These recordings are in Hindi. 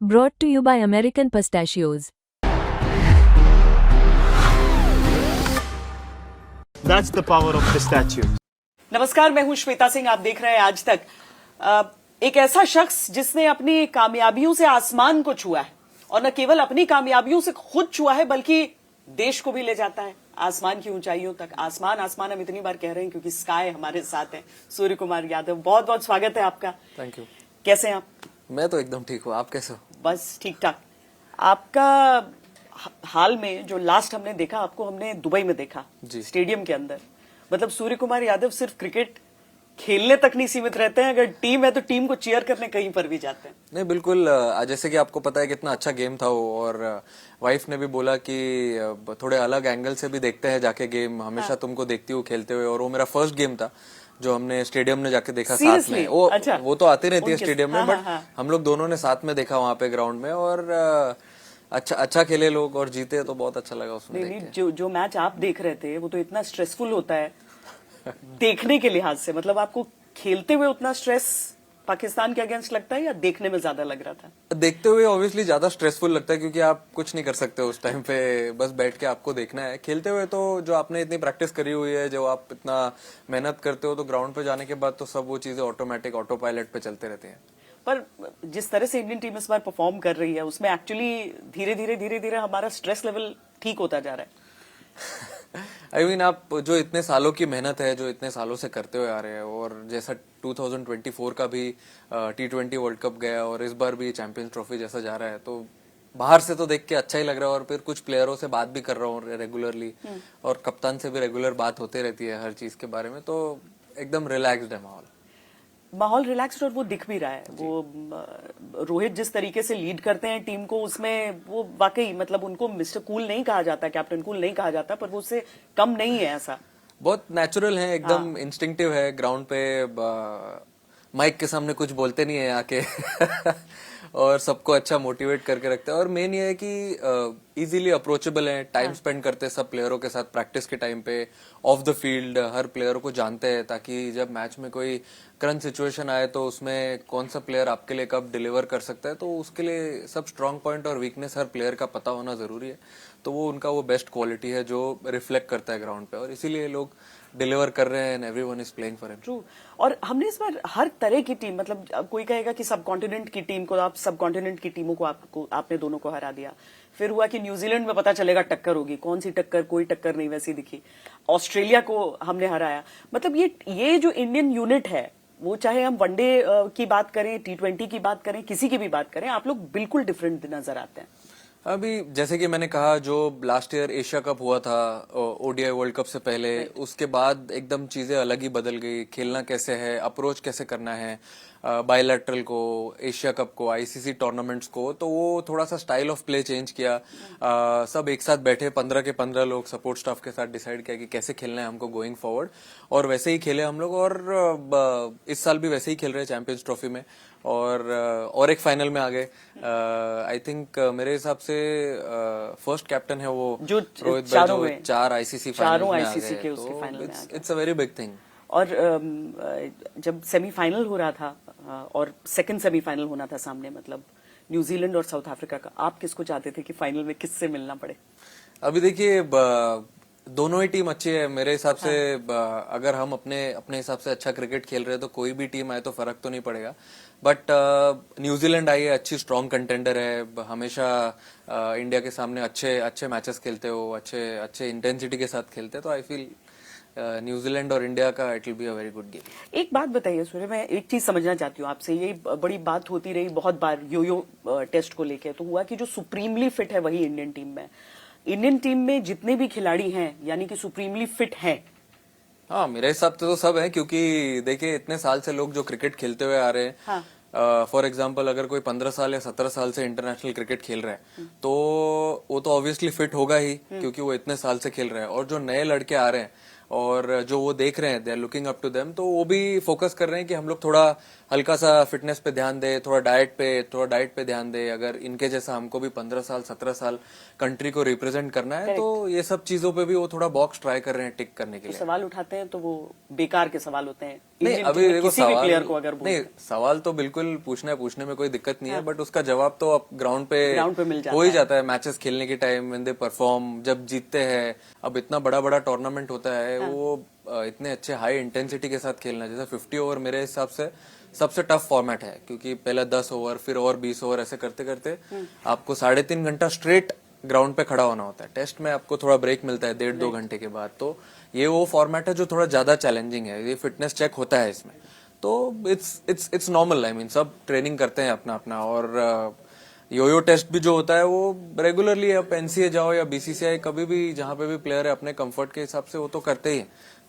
Brought to you by American Pistachios. That's the power of pistachio. नमस्कार, मैं हूं श्वेता सिंह। आप देख रहे हैं आज तक। एक ऐसा शख्स जिसने अपनी कामयाबियों से आसमान को छुआ है, और न केवल अपनी कामयाबियों से खुद छुआ है बल्कि देश को भी ले जाता है आसमान की ऊंचाइयों तक। आसमान आसमान हम इतनी बार कह रहे हैं क्योंकि स्काई हमारे साथ है। सूर्य कुमार यादव, बहुत बहुत स्वागत है आपका। Thank you. कैसे हैं आप? मैं तो एकदम ठीक हूँ, आप कैसे हो? बस ठीक ठाक। आपका हाल में जो लास्ट हमने देखा, आपको हमने दुबई में देखा जी। स्टेडियम के अंदर। मतलब सूर्य कुमार यादव सिर्फ क्रिकेट खेलने तक नहीं सीमित रहते हैं, अगर टीम है तो टीम को चीयर करने कहीं पर भी जाते हैं। नहीं बिल्कुल, जैसे कि आपको पता है कितना अच्छा गेम था वो, और वाइफ ने भी बोला कि थोड़े अलग एंगल से भी देखते हैं जाके गेम, हमेशा तुमको देखती हूँ खेलते हुए। और वो मेरा फर्स्ट गेम था जो हमने स्टेडियम में जाके देखा साथ में। वो तो आती रहती है स्टेडियम में, बट हम लोग दोनों ने साथ में देखा वहां पे ग्राउंड में। और अच्छा खेले लोग और जीते तो बहुत अच्छा लगा उसमें देख के। जो मैच आप देख रहे थे वो तो इतना स्ट्रेसफुल होता है देखने के लिहाज से। मतलब आपको खेलते हुए उतना स्ट्रेस पाकिस्तान के अगेंस्ट लगता है या देखने में ज्यादा लग रहा था? देखते हुए ऑब्वियसली ज्यादा स्ट्रेसफुल लगता है, क्योंकि आप कुछ नहीं कर सकते उस टाइम पे, बस बैठ के आपको देखना है। खेलते हुए तो जो आपने इतनी प्रैक्टिस करी हुई है, जो आप इतना मेहनत करते हो, तो ग्राउंड पे जाने के बाद तो सब वो चीजें ऑटोमेटिक ऑटो पायलट पे चलते रहती हैं। पर जिस तरह से इंडियन टीम इस बार परफॉर्म कर रही है, उसमें एक्चुअली धीरे धीरे हमारा स्ट्रेस लेवल ठीक होता जा रहा है। आई मीन आप जो इतने सालों की मेहनत है, जो इतने सालों से करते हुए आ रहे हैं, और जैसा 2024 का भी T20 वर्ल्ड कप गया और इस बार भी चैंपियंस ट्रॉफी जैसा जा रहा है, तो बाहर से तो देख के अच्छा ही लग रहा है। और फिर कुछ प्लेयरों से बात भी कर रहा हूँ रेगुलरली, और कप्तान से भी रेगुलर बात होती रहती है हर चीज के बारे में, तो एकदम रिलैक्स्ड है माहौल रिलैक्स्ड, और वो दिख भी रहा है। वो रोहित जिस तरीके से लीड करते हैं टीम को, उसमें वो वाकई, मतलब उनको मिस्टर कूल नहीं कहा जाता, कैप्टन कूल नहीं कहा जाता, पर वो उससे कम नहीं है। ऐसा बहुत नेचुरल है, एकदम इंस्टिंक्टिव है। ग्राउंड पे माइक के सामने कुछ बोलते नहीं है आके और सबको अच्छा मोटिवेट करके रखते हैं। और मेन ये है कि इजीली अप्रोचेबल है, टाइम स्पेंड करते हैं सब प्लेयरों के साथ प्रैक्टिस के टाइम पे, of the field her player को जानते हैं, ताकि जब मैच में कोई करंट सिचुएशन आए तो उसमें कौन सा प्लेयर आपके लिए कब डिलीवर कर सकता है, तो उसके लिए सब स्ट्रांग पॉइंट और वीकनेस हर प्लेयर का पता होना जरूरी है। तो वो उनका वो बेस्ट क्वालिटी है जो रिफ्लेक्ट करता है ग्राउंड पे, और इसीलिए लोग डिलीवर कर रहे हैं and everyone is playing for him. True. और हमने इस बार हर तरह की टीम, मतलब अब कोई कहेगा कि सब कॉन्टिनेंट की टीम को, आप सब कॉन्टिनेंट की टीमों को आपने दोनों को हरा दिया। फिर हुआ कि न्यूजीलैंड में पता चलेगा टक्कर होगी, कौन सी टक्कर, कोई टक्कर नहीं वैसी दिखी। ऑस्ट्रेलिया को हमने हराया। मतलब ये जो इंडियन यूनिट है, वो चाहे हम वनडे की बात करें, T20 की बात करें, किसी की भी बात करें, आप लोग बिल्कुल डिफरेंट नजर आते हैं। अभी जैसे कि मैंने कहा, जो लास्ट ईयर एशिया कप हुआ था ओडीआई वर्ल्ड कप से पहले, उसके बाद एकदम चीजें अलग ही बदल गई। खेलना कैसे है, अप्रोच कैसे करना है, बायलैटरल को, एशिया कप को, आईसीसी टूर्नामेंट्स को, तो वो थोड़ा सा स्टाइल ऑफ प्ले चेंज किया। सब एक साथ बैठे 15 के 15 लोग सपोर्ट स्टाफ के साथ डिसाइड किया कि कैसे खेलना है हमको गोइंग फॉरवर्ड, और वैसे ही खेले हम लोग। और इस साल भी वैसे ही खेल रहे हैं चैंपियंस ट्रॉफी में, और एक फाइनल में आ गए। आई थिंक मेरे हिसाब से फर्स्ट कैप्टन है वो जो रोहित भाई, जो 4 आईसीसी फाइनल में आ ICC के गए, उसके फाइनल में आ तो it's a very big thing. और जब सेमीफाइनल हो रहा था, और सेकंड सेमीफाइनल होना था सामने, मतलब न्यूजीलैंड और साउथ अफ्रीका का, आप किसको चाहते थे कि फाइनल में किससे मिलना पड़े? अभी देखिए, दोनों ही टीम अच्छी है मेरे हिसाब से। अगर हम अपने हिसाब से अच्छा क्रिकेट खेल रहे हैं तो कोई भी टीम आए तो फर्क तो नहीं पड़ेगा। बट न्यूजीलैंड आई है, अच्छी स्ट्रॉन्ग कंटेंडर है, हमेशा इंडिया के सामने अच्छे मैचेस खेलते हो, अच्छे इंटेंसिटी के साथ खेलते हैं, तो आई फील न्यूजीलैंड और इंडिया का it will be a very good game. एक बात बताइए सूर्य, मैं एक चीज समझना चाहती हूँ आपसे। ये बड़ी बात होती रही बहुत बार यो टेस्ट को लेके, तो हुआ कि जो सुप्रीमली फिट है वही इंडियन टीम में। इंडियन टीम में जितने भी खिलाड़ी हैं, यानी कि सुप्रीमली फिट हैं। हाँ, मेरे हिसाब से तो सब है, क्योंकि देखिए इतने साल से लोग जो क्रिकेट खेलते हुए आ रहे हैं, फॉर एग्जाम्पल अगर कोई 15 साल या 17 साल से इंटरनेशनल क्रिकेट खेल रहा है, तो वो तो ऑब्वियसली फिट होगा ही, क्योंकि वो इतने साल से खेल रहे हैं। और जो नए लड़के आ रहे हैं और जो वो देख रहे हैं, they are looking up to them, तो वो भी फोकस कर रहे हैं कि हम लोग थोड़ा हल्का सा फिटनेस पे ध्यान दे, थोड़ा डाइट पे ध्यान दे। अगर इनके जैसा हमको भी 15 साल 17 साल कंट्री को रिप्रेजेंट करना है तो ये सब चीजों पे भी वो थोड़ा बॉक्स ट्राई कर रहे हैं टिक करने के लिए। सवाल उठाते हैं तो वो बेकार के सवाल होते हैं। नहीं, इंडियन अभी टीम में देखो किसी भी सवाल प्लेयर को अगर नहीं, सवाल तो बिल्कुल पूछने में कोई दिक्कत नहीं है, बट उसका जवाब तो अब ग्राउंड पे मिल जाता हो ही जाता है। मैचेस खेलने के टाइम व्हेन दे परफॉर्म, जब जीतते हैं। अब इतना बड़ा बड़ा टूर्नामेंट होता है, वो इतने अच्छे हाई इंटेंसिटी के साथ खेलना, जैसे 50 ओवर मेरे हिसाब से सबसे टफ फॉर्मेट है, क्योंकि पहले 10 ओवर फिर और 20 ओवर ऐसे करते करते आपको 3.5 घंटा स्ट्रेट ग्राउंड पे खड़ा होना होता है। टेस्ट में आपको थोड़ा ब्रेक मिलता है 1.5-2 घंटे के बाद। तो ये वो फॉर्मेट है जो थोड़ा ज्यादा चैलेंजिंग है, ये फिटनेस चेक होता है इसमें। तो इट्स नॉर्मल। आई मीन सब ट्रेनिंग करते हैं अपना अपना। और योयो टेस्ट भी जो होता है वो रेगुलरली, आप एनसीए जाओ या बीसीसीआई, कभी भी जहां पे भी प्लेयर है अपने कंफर्ट के हिसाब से वो तो करते ही हैं।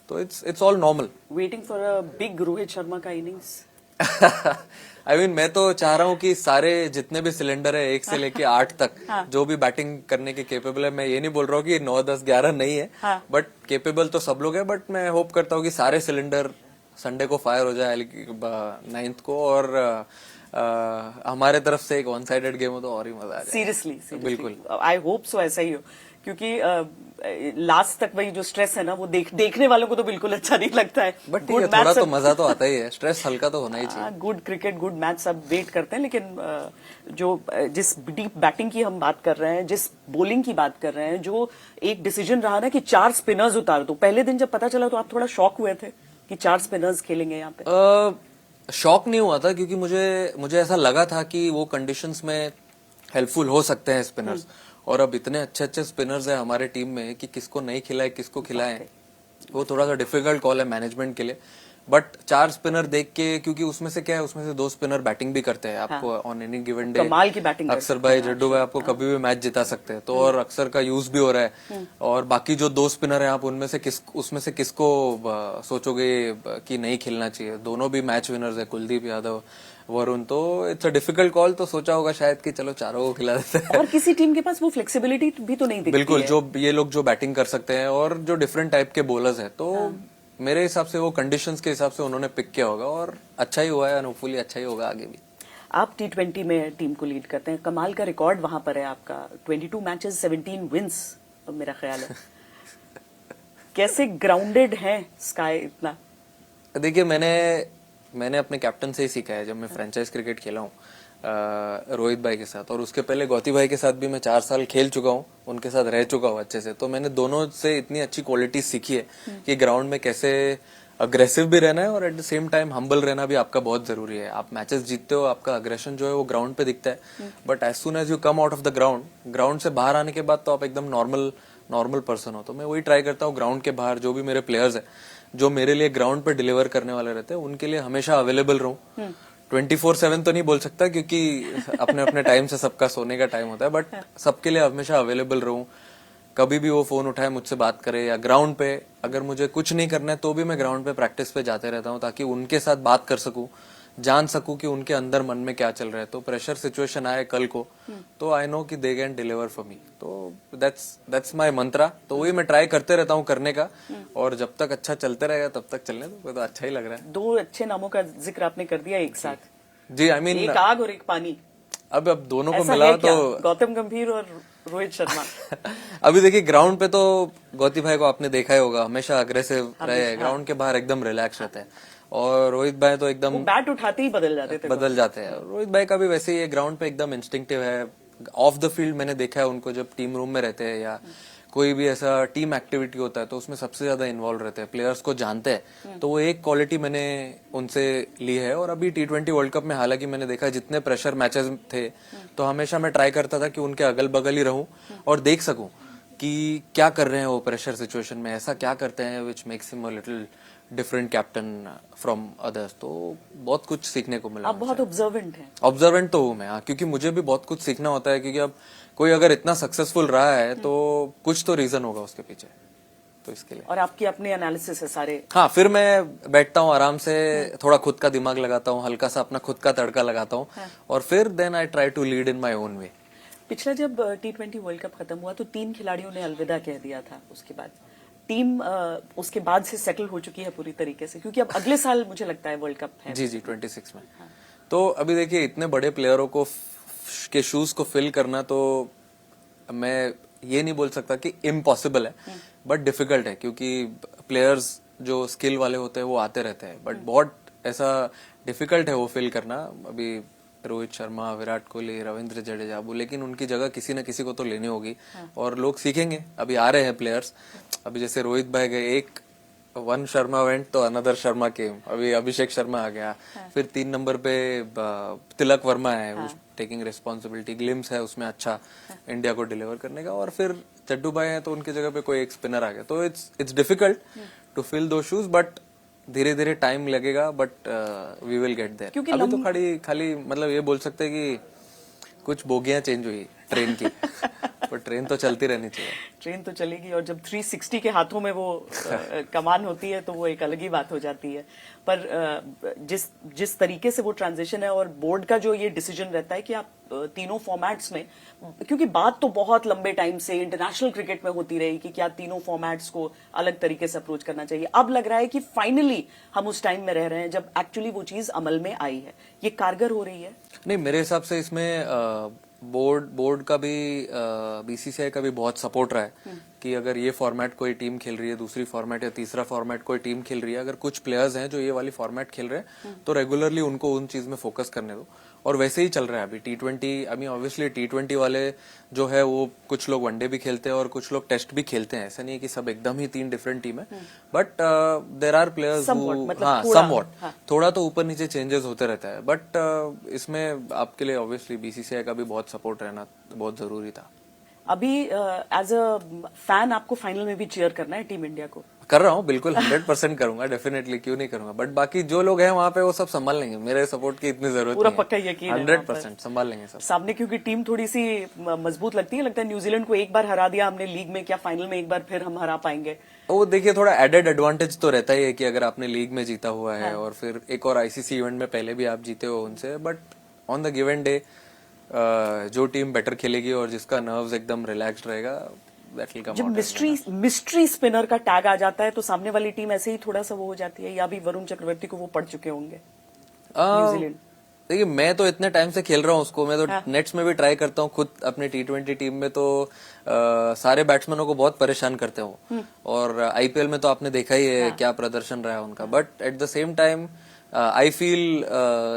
तो it's all normal. Waiting for a big Rohit Sharma का इनिंग्स। आई मीन मैं तो चाह रहा हूँ कि सारे जितने भी सिलेंडर है 1 से लेके 8 तक जो भी बैटिंग करने के केपेबल है, मैं ये नहीं बोल रहा हूँ कि 9, 10, 11 नहीं है, बट केपेबल तो सब लोग है। बट मैं होप करता हूँ कि सारे सिलेंडर संडे को फायर हो जाए 9th को, और हमारे तरफ से एक वन साइडेड गेम हो तो और ही मजा आ जाए। सीरियसली बिल्कुल। आई होप सो ऐसा ही हो, क्योंकि लास्ट तक वही जो स्ट्रेस है ना, वो देखने वालों को तो बिल्कुल अच्छा नहीं लगता है। बट ठीक है, थोड़ा तो मजा तो आता ही है, स्ट्रेस हल्का तो होना ही चाहिए। गुड क्रिकेट, गुड मैच सब वेट करते हैं, लेकिन जिस डीप बैटिंग की हम बात कर रहे हैं, जिस बॉलिंग की बात कर रहे हैं, जो एक डिसीजन रहा ना कि 4 स्पिनर्स उतार दो, पहले दिन जब पता चला तो आप थोड़ा शॉक हुए थे कि 4 स्पिनर्स खेलेंगे यहाँ पे? शॉक नहीं हुआ था, क्योंकि मुझे ऐसा लगा था कि वो कंडीशंस में हेल्पफुल हो सकते हैं स्पिनर्स। और अब इतने अच्छे अच्छे स्पिनर्स हैं हमारे टीम में कि किसको नहीं खिलाए किसको खिलाएं, वो थोड़ा सा डिफिकल्ट कॉल है मैनेजमेंट के लिए। बट 4 स्पिनर देख के, क्योंकि उसमें से क्या है, उसमें से 2 स्पिनर बैटिंग भी करते हैं आपको ऑन एनी गिवन डे। कमाल की बैटिंग अक्सर भाई, जड्डू भाई आपको कभी भी मैच जिता सकते हैं। तो और अक्सर का यूज भी हो रहा है। और बाकी जो 2 स्पिनर हैं, आप उसमें से किसको सोचोगे कि नहीं खेलना चाहिए? दोनों भी मैच विनर्स है, कुलदीप यादव, वरुण। तो इट्स अ डिफिकल्ट कॉल। तो सोचा होगा शायद कि चलो चारों को खिला देते हैं। और किसी टीम के पास वो फ्लेक्सिबिलिटी भी तो नहीं दिखती बिल्कुल, है। जो ये लोग जो बैटिंग कर सकते हैं और जो डिफरेंट टाइप के बॉलर्स हैं, तो मेरे हिसाब से वो कंडीशंस के हिसाब से उन्होंने पिक किया होगा, और अच्छा ही हुआ है, होपफुली अच्छा ही होगा आगे भी। आप T20 में टीम को लीड करते हैं, कमाल का रिकॉर्ड वहां पर है आपका, 22 मैचेस 17 विंस मेरा ख्याल है। कैसे ग्राउंडेड है स्काई इतना? देखिए, मैंने अपने कैप्टन से ही सीखा है, जब मैं फ्रेंचाइज क्रिकेट खेला हूँ रोहित भाई के साथ, और उसके पहले गौती भाई के साथ भी मैं 4 साल खेल चुका हूँ, उनके साथ रह चुका हूँ अच्छे से। तो मैंने दोनों से इतनी अच्छी क्वालिटी सीखी है कि ग्राउंड में कैसे अग्रेसिव भी रहना है और at the same time humble रहना भी आपका बहुत जरूरी है। आप मैचेस जीतते हो, आपका अग्रेशन जो है वो ग्राउंड पे दिखता है, but as soon as you come out of the ground से बाहर आने के बाद तो आप एकदम नॉर्मल पर्सन हो। तो मैं वही ट्राई करता हूँ, ग्राउंड के बाहर जो भी मेरे प्लेयर्स है, जो मेरे लिए ग्राउंड पे डिलीवर करने वाले रहते हैं, उनके लिए हमेशा अवेलेबल रहूं। 24/7 तो नहीं बोल सकता, क्योंकि अपने अपने टाइम से सबका सोने का टाइम होता है, बट सबके लिए हमेशा अवेलेबल रहूं। कभी भी वो फोन उठाए, मुझसे बात करे, या ग्राउंड पे अगर मुझे कुछ नहीं करना है तो भी मैं ग्राउंड पे प्रैक्टिस पे जाते रहता हूँ, ताकि उनके साथ बात कर सकूं, जान सकूं कि उनके अंदर मन में क्या चल रहा है। तो प्रेशर सिचुएशन आए कल को तो आई नो कि they can deliver for me. तो दैट्स माय मंत्रा। तो वही मैं ट्राई करते रहता हूँ करने का, और जब तक अच्छा चलते रहेगा तब तक चलने दो, तो अच्छा ही लग रहा है। 2 अच्छे नामों का जिक्र आपने कर दिया एक साथ। जी, आई मीन एक आग और एक पानी। अब दोनों को ऐसा मिला है क्या? तो गौतम गंभीर और रोहित शर्मा। अभी देखिए, ग्राउंड पे तो गौती भाई को आपने देखा ही होगा, हमेशा अग्रेसिव रहे, ग्राउंड के बाहर एकदम रिलैक्स रहते हैं। और रोहित भाई तो एकदम बैट उठाते ही बदल जाते हैं। रोहित भाई का भी वैसे ही ग्राउंड पे एकदम इंस्टिंक्टिव है। ऑफ द फील्ड मैंने देखा है उनको, जब टीम रूम में रहते हैं या कोई भी ऐसा टीम एक्टिविटी होता है तो उसमें सबसे ज्यादा इन्वॉल्व रहते हैं, प्लेयर्स को जानते हैं। तो वो एक क्वालिटी मैंने उनसे ली है। और अभी T20 वर्ल्ड कप में हालांकि मैंने देखा जितने प्रेशर मैचेस थे, तो हमेशा मैं ट्राई करता था कि उनके अगल बगल ही रहूं और देख सकूं कि क्या कर रहे हैं वो प्रेशर सिचुएशन में, ऐसा क्या करते हैं which makes him a little different captain from others. तो बहुत कुछ सीखने को मिला। आप बहुत ऑब्जर्वेंट हैं। ऑब्जर्वेंट तो हूँ मैं, हाँ, क्योंकि मुझे भी बहुत कुछ सीखना होता है, क्योंकि अब कोई अगर इतना सक्सेसफुल रहा है तो कुछ तो रीजन होगा उसके पीछे, तो इसके लिए। और आपकी अपनी एनालिसिस है सारे। हाँ, फिर मैं बैठता हूँ आराम से, थोड़ा खुद का दिमाग लगाता हूँ, हल्का सा अपना खुद का तड़का लगाता हूँ, और फिर then I try to lead in my own way. पिछला जब T20 वर्ल्ड कप खत्म हुआ तो 3 खिलाड़ियों ने अलविदा कह दिया था उसके बाद। टीम उसके बाद से सेटल हो चुकी है पूरी तरीके से, क्योंकि अब अगले साल मुझे लगता है वर्ल्ड कप है। जी 26 में। तो अभी देखिए इतने बड़े प्लेयरों को के शूज को फिल करना, तो मैं ये नहीं बोल सकता कि इम्पॉसिबल है, बट डिफिकल्ट है, क्योंकि प्लेयर्स जो स्किल वाले होते हैं वो आते रहते हैं, बट बहुत ऐसा डिफिकल्ट है वो फिल करना। अभी रोहित शर्मा, विराट कोहली, रविंद्र जडेजा, लेकिन उनकी जगह किसी न किसी को तो लेनी होगी, और लोग सीखेंगे। अभी आ रहे हैं प्लेयर्स, अभी जैसे रोहित भाई गए, एक वन शर्मा वेंट तो अनदर शर्मा केम, अभी अभिषेक शर्मा आ गया, फिर 3 नंबर पे तिलक वर्मा है, टेकिंग रिस्पॉन्सिबिलिटी, ग्लिम्स है उसमें अच्छा इंडिया को डिलीवर करने का, और फिर चड्डू भाई है तो उनकी जगह पे कोई एक स्पिनर आ गया। तो it's difficult to fill those shoes, but धीरे धीरे टाइम लगेगा, but we will get there. अभी तो खाली मतलब ये बोल सकते हैं कि कुछ बोगियां चेंज हुई ट्रेन की पर ट्रेन तो चलती रहनी चाहिए। ट्रेन तो चलेगी, और जब 360 के हाथों में वो कमान होती है तो वो एक अलग ही बात हो जाती है। पर जिस तरीके से वो ट्रांजिशन है, और बोर्ड का जो ये डिसीजन रहता है कि आप तीनों फॉर्मेट्स में, क्योंकि बात तो बहुत लंबे टाइम से इंटरनेशनल क्रिकेट में होती रही कि क्या तीनों फॉर्मेट्स को अलग तरीके से अप्रोच करना चाहिए, अब लग रहा है कि फाइनली हम उस टाइम में रह रहे हैं जब एक्चुअली वो चीज अमल में आई है। ये कारगर हो रही है? नहीं, मेरे हिसाब से इसमें बोर्ड का भी, बीसीसीआई का भी बहुत सपोर्ट रहा है कि अगर ये फॉर्मेट कोई टीम खेल रही है, दूसरी फॉर्मेट या तीसरा फॉर्मेट कोई टीम खेल रही है, अगर कुछ प्लेयर्स हैं जो ये वाली फॉर्मेट खेल रहे हैं तो रेगुलरली उनको उन चीज में फोकस करने दो। और वैसे ही चल रहा है अभी T20। अभी ऑब्वियसली T20 वाले जो है वो कुछ लोग वनडे भी खेलते हैं और कुछ लोग टेस्ट भी खेलते हैं, ऐसा नहीं है कि सब एकदम ही 3 डिफरेंट टीम है, but there are players somewhat थोड़ा तो ऊपर नीचे चेंजेस होते रहता है, बट इसमें आपके लिए ऑब्वियसली बीसीसीआई का भी बहुत सपोर्ट रहना बहुत जरूरी था। अभी एज अ फैन आपको फाइनल में भी चीयर करना है टीम इंडिया को? कर रहा हूँ, बिल्कुल 100% करूंगा, डेफिनेटली, क्यों नहीं करूंगा, बट बाकी जो लोग हैं वहाँ पे वो सब संभाल लेंगे, मेरे सपोर्ट की इतनी जरूरत पूरा नहीं है। पक्का यकीन है 100% संभाल लेंगे सब सामने, क्योंकि टीम थोड़ी सी मजबूत लगती है। लगता है न्यूजीलैंड को एक बार हरा दिया हमने लीग में, क्या फाइनल में एक बार फिर हम हरा पाएंगे? वो देखिए थोड़ा एडेड एडवांटेज तो रहता ही है कि अगर आपने लीग में जीता हुआ है और फिर एक और आईसीसी इवेंट में पहले भी आप जीते हो उनसे, but on the given day जो टीम बेटर खेलेगी और जिसका नर्व्स एकदम रिलैक्स्ड रहेगा, that will come जब out मिस्ट्री स्पिनर का टैग आ जाता है तो सामने वाली टीम ऐसे ही थोड़ा सा वो हो जाती है, या भी वरुण चक्रवर्ती को वो पड़ चुके होंगे न्यूजीलैंड? देखिए मैं तो इतने टाइम से खेल रहा हूँ उसको, मैं तो नेट्स में भी ट्राई करता हूँ खुद अपने T20 टीम में, तो सारे बैट्समैनों को बहुत परेशान करते हो, और आईपीएल में तो आपने देखा ही है क्या प्रदर्शन रहा है उनका, but at the same time I feel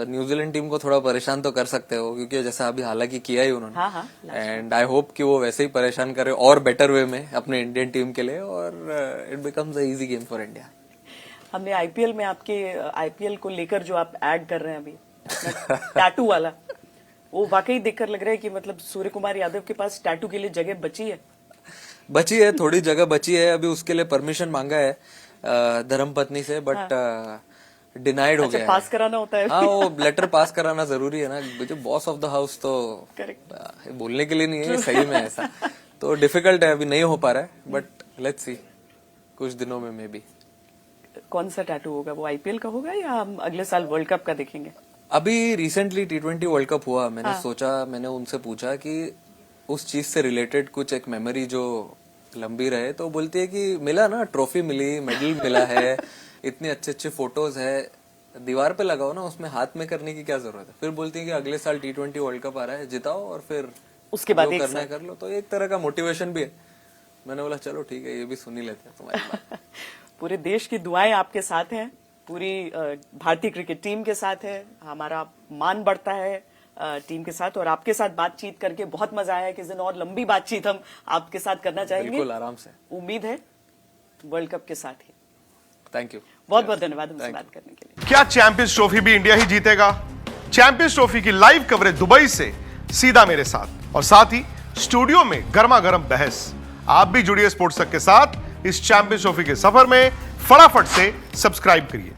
New Zealand team को थोड़ा परेशान तो कर सकते हो, क्योंकि जैसा अभी हालांकि किया ही उन्होंने, एंड आई होप कि वो वैसे ही परेशान करे और बेटर वे में अपने इंडियन टीम के लिए, और it becomes a easy game for India. हमने आईपीएल में आपके आईपीएल को लेकर जो आप ऐड कर रहे हैं अभी टैटू वाला, वो वाकई देखकर लग रहा है कि मतलब सूर्य कुमार यादव के पास टैटू के लिए जगह बची है थोड़ी जगह बची है। अभी उसके लिए परमिशन मांगा है धर्मपत्नी से, बट डिनाइड हो गया। पास कराना होता है? हाँ, वो लेटर पास कराना जरूरी है ना, जो बॉस ऑफ द हाउस, तो बोलने के लिए नहीं है, सही में ऐसा तो डिफिकल्ट है, अभी नहीं हो पा रहा है, बट लेट्स सी कुछ दिनों में मे बी। कौन सा टैटू होगा? वो आईपीएल का होगा या हम अगले साल वर्ल्ड कप का देखेंगे? अभी रिसेंटली T20 वर्ल्ड कप हुआ, मैंने सोचा, मैंने उनसे पूछा कि उस चीज से रिलेटेड कुछ एक मेमोरी जो लंबी रहे, तो बोलती है कि मिला ना, ट्रॉफी मिली, मेडल मिला है, इतने अच्छे अच्छे फोटोज है, दीवार पे लगाओ ना, उसमें हाथ में करने की क्या जरूरत है। फिर बोलती है कि अगले साल T20 वर्ल्ड कप आ रहा है, जिताओ और फिर उसके बाद करना है कर लो, तो एक तरह का मोटिवेशन भी है। मैंने बोला चलो ठीक है, ये भी सुन ही लेते हैं तुम्हारी बात। पूरे देश की दुआएं आपके साथ हैं, पूरी भारतीय क्रिकेट टीम के साथ है, हमारा मान बढ़ता है टीम के साथ, और आपके साथ बातचीत करके बहुत मजा आया। किस दिन और लंबी बातचीत हम आपके साथ करना चाहेंगे, बिल्कुल आराम से, उम्मीद है वर्ल्ड कप के साथ ही। थैंक यू, बहुत बहुत धन्यवाद हमसे बात करने के लिए। क्या चैंपियंस ट्रॉफी भी इंडिया ही जीतेगा? चैंपियंस ट्रॉफी की लाइव कवरेज दुबई से सीधा मेरे साथ, और साथ ही स्टूडियो में गर्मा गर्म बहस। आप भी जुड़िए स्पोर्ट्स तक के साथ इस चैंपियंस ट्रॉफी के सफर में। फटाफट से सब्सक्राइब करिए।